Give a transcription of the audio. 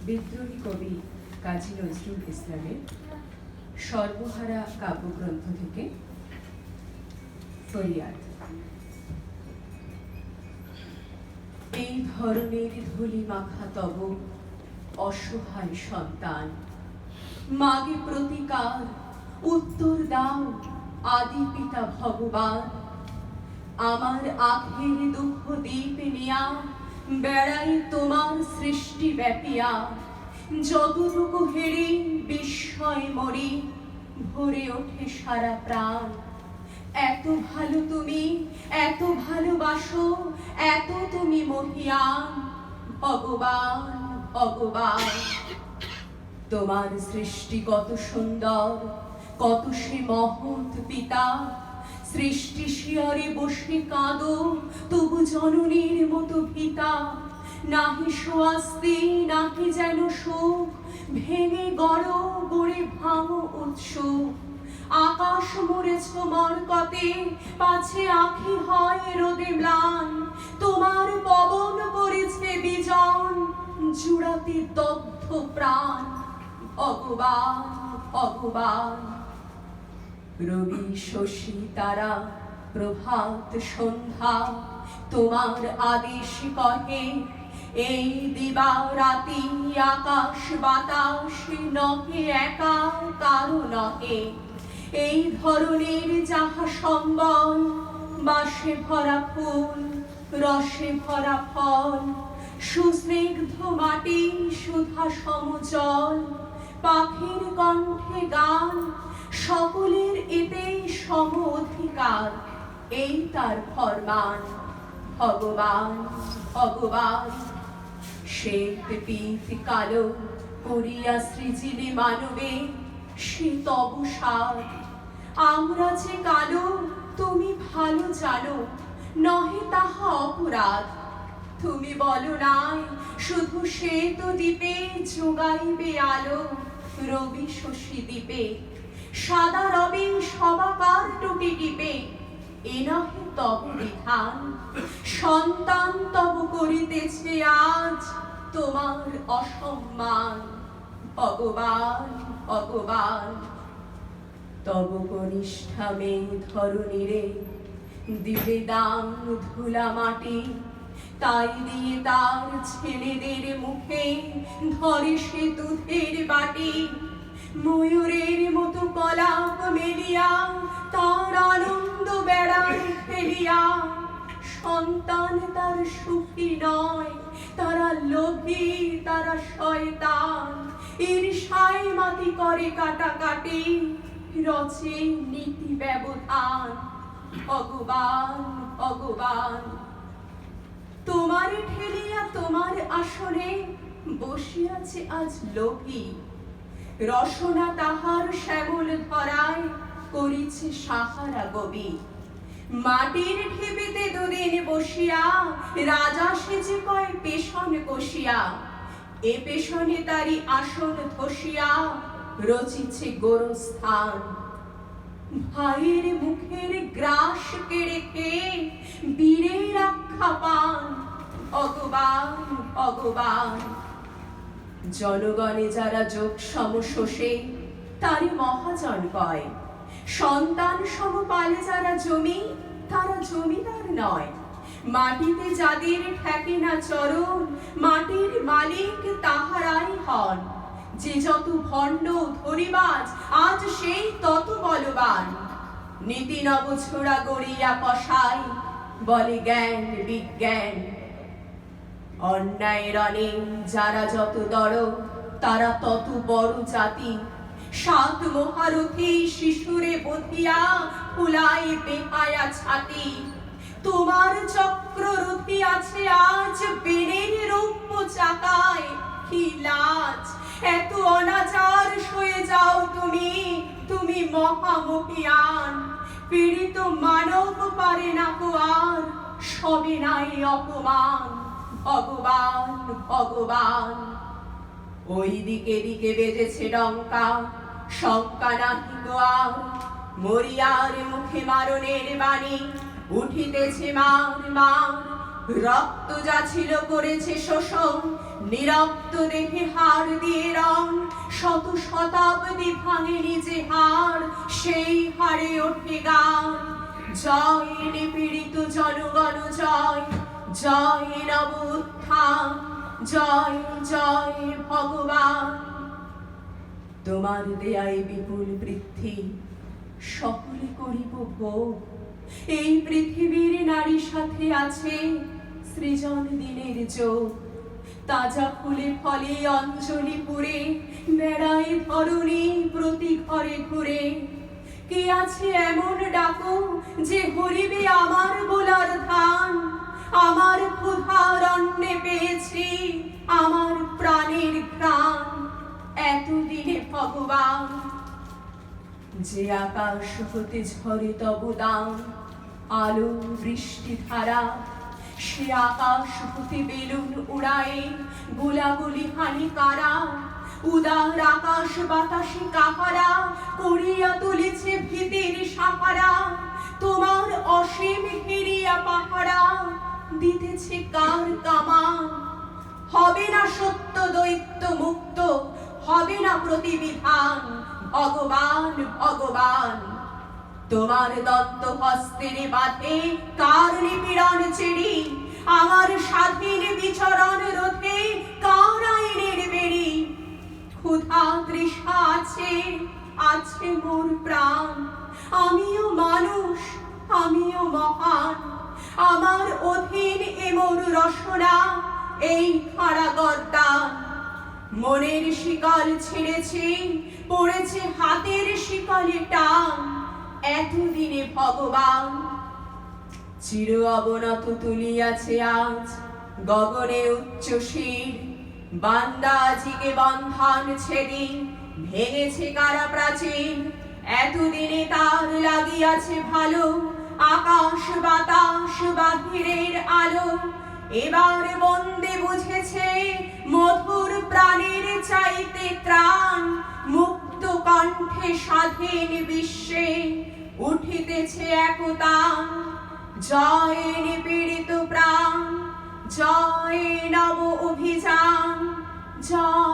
বিদ্রোহী কবি কাজী নজরুল ইসলামের সর্বহারা কাব্যগ্রন্থ থেকে ফরিয়াদ। এই ধরনের ধুলি মাখা তব অসহায় সন্তান, মাগে প্রতিকার উত্তর দাও আদি পিতা ভগবান। আমার আখের দুঃখ দীপ নিয়া বেড়াই তোমার সৃষ্টি ব্যাপিয়া, যতটুকু হেরে বিস্ময় মরি ভরে ওঠে সারা প্রাণ। এত ভালো তুমি, এত ভালোবাসো, এত তুমি মহিয়ান ভগবান ভগবান। তোমার সৃষ্টি কত সুন্দর, কত সে মহৎ পিতা। সৃষ্টি শিয়রে বসে কাঁদো তবু জননীর মতো পিতা। নাহি সোয়াস্তি নাহি যেন সুখ, ভেঙে গড় গড়ে ভাঙো উৎসুক। আকাশ মরেছ মরকতে, পাছে আঁখি হয় রোদে ম্লান। তোমার পবন করেছে বিজন, জুড়াতে দগ্ধ প্রাণ ভগবান ভগবান। রবি শশী তারা প্রভাত সন্ধ্যা তোমার আদেশ কহে। এই দিবা রাতি আকাশ বাতাস নহে একা কারো নহে। এই ধরনের যাহা সম্বল, বাসে ভরা ফুল রসে ভরা ফল। সুস্নিগ্ধ মাটি সুধা সমজল, পাখির কণ্ঠে গান। সকলের এতেই সম অধিকার, এই তার ফরমান ভগবান ভগবান। শ্বেত পীত কালো করিয়া সৃজিলে মানবে সে তব সার। আমরা যে কালো তুমি ভালো জানো, নহে তাহা অপরাধ। তুমি বলো নাই শুধু শ্বেত দ্বীপে যোগাইবে আলো রবি শশী দ্বীপে। সাদা রবে সবাকার টুটি টিপে, এ নহে তব বিধান। সন্তান তব করিতেছে আজ তোমার অসম্মান ভগবান ভগবান। তব কনিষ্ঠা মেয়ে ধরণীরে দিলে দাম ধুলা মাটি। তাই দিয়ে তার ছেলেদের মুখে ধরে সে দুধের বাটি। ময়ূরের মতো কলাপ মেলিয়া তার আনন্দ বেড়ায় ফেলিয়া। সন্তান তার সুখী নয়, তারা লোভী তারা শয়তান। ঈর্ষায় মাটি করে কাটাকাটি, রচে নীতি ব্যবধান ভগবান ভগবান। তোমার ঠেলিয়া তোমার আসনে বসিয়াছে আজ লোভী। রসনা তাহার শ্যামল ধরায় করিছে সাহারা গবি। মাটির ঢিবিতে দুদিন বসিয়া রাজা সেজে কয় পেশন কষিয়া। এ পেশনে তারি আসন ধসিয়া রচিছে গোরস্থান। ভাইয়ের মুখের গ্রাস কেড়ে খেয়ে বীরের রক্ষা পান ভগবান ভগবান। জনগণে যারা যোগ সম শোষে তারি মহাজন কয়। সন্তান সম পালে যারা জমি, তারা জমিদার নয়। মাটিতে যাদের ঠেকে না চরণ, মাটির মালিক তাহারাই হন। যে যত ভণ্ড ধরিবাজ আজ সেই তত বলবান। নীতি নবছোড়া গড়িয়া কষাই বলে জ্ঞান বিজ্ঞান। অন্যায় রণে যারা যত দড়, তারা তত বড় জাতি। সাত মহারথী শিশুরে বধিয়া ফুলাই বেহায়া ছাতি। তোমার চক্ররথী আছে আজ বেনের রৌপ্য চাকায়। কি লাজ, এত অনাচার সয়ে যাও তুমি, তুমি মহামহিয়ান। পীড়িত মানব পারে না কো আর, সবে নাই অপমান ভগবান ভগবান। ওই দিকে দিকে বেজেছে ডঙ্কা, শঙ্কা নাহি গো আর। মরিয়ার মুখে মারণের বাণী উঠিতেছে মার মার। রক্ত যাচ্ছিল করেছে শোষণ, নিরক্ত দেখে হাড় দিয়ে রং, শত শতাব্দী ভাঙেনি যে হাড়, সেই হাড়ে ওঠে গান। জয় নিপীড়িত জনগণ জয়, জয় নব উত্থান, জয় জয় ভগবান। তোমার দেয়ায় বিপুল বৃদ্ধি, সকলে করিব ভোগ। এই পৃথিবীর নারী সাথে আছে সৃজন দিনের যোগ। তাজা ফুলে ফলে অঞ্জলি পুরে, বেড়ায় ধরণী প্রতি ঘরে ঘুরে। কে আছে এমন ডাকো যে হরিবে আমার গোলার ধান? আমার ক্ষুধার অন্নে পেয়েছি আমার প্রাণের ঘ্রাণ। এতদিনে ভগবান যে আকাশ হতে ঝরে তব দান, আলো বৃষ্টি ধারা, সে আকাশ হতে বেলুন উড়ায়ে গোলাগুলি হানি কারা। উদার আকাশ বাতাসে কাহারা করিয়া তুলেছে ভীতির সাহারা। তোমার অসীম ঘেরিয়া পাহারা দিতেছে কার কামান? হবে না সত্য দৈত্য মুক্ত, হবে না প্রতিবিধান। ভগবান ভগবান তোমার দত্ত হস্তের বাঁধে কার নিপীড়ন চেড়ি? আমার স্বাধীন বিচরণ রোধে কার আইনের বেড়ি? ক্ষুধা তৃষা আছে, আছে মোর প্রাণ। আমিও মানুষ, আমিও মহান। আমার অধীন এ মোর রসনা, এই কারাগার দান। মনের শিকল ছিঁড়েছি, পড়েছে হাতের শিকলে টান। এতদিনে ভগবান চির অবনত তুলিয়াছে আজ গগনে উচ্চ শির। বান্দা আজিকে বন্ধন ছেদি, ভেঙেছে কারা প্রাচীন। এতদিনে তার লাগিয়াছে ভালো, আকাশ বাতাস বাহিরের আলো। এবার বন্দে বুঝেছে মধুর প্রাণের চাইতে ত্রাণ। মুক্ত কণ্ঠে স্বাধীন বিশ্বে উঠিতেছে একতান। জয় নিপীড়িত প্রাণ, জয় নব অভিযান, জয়।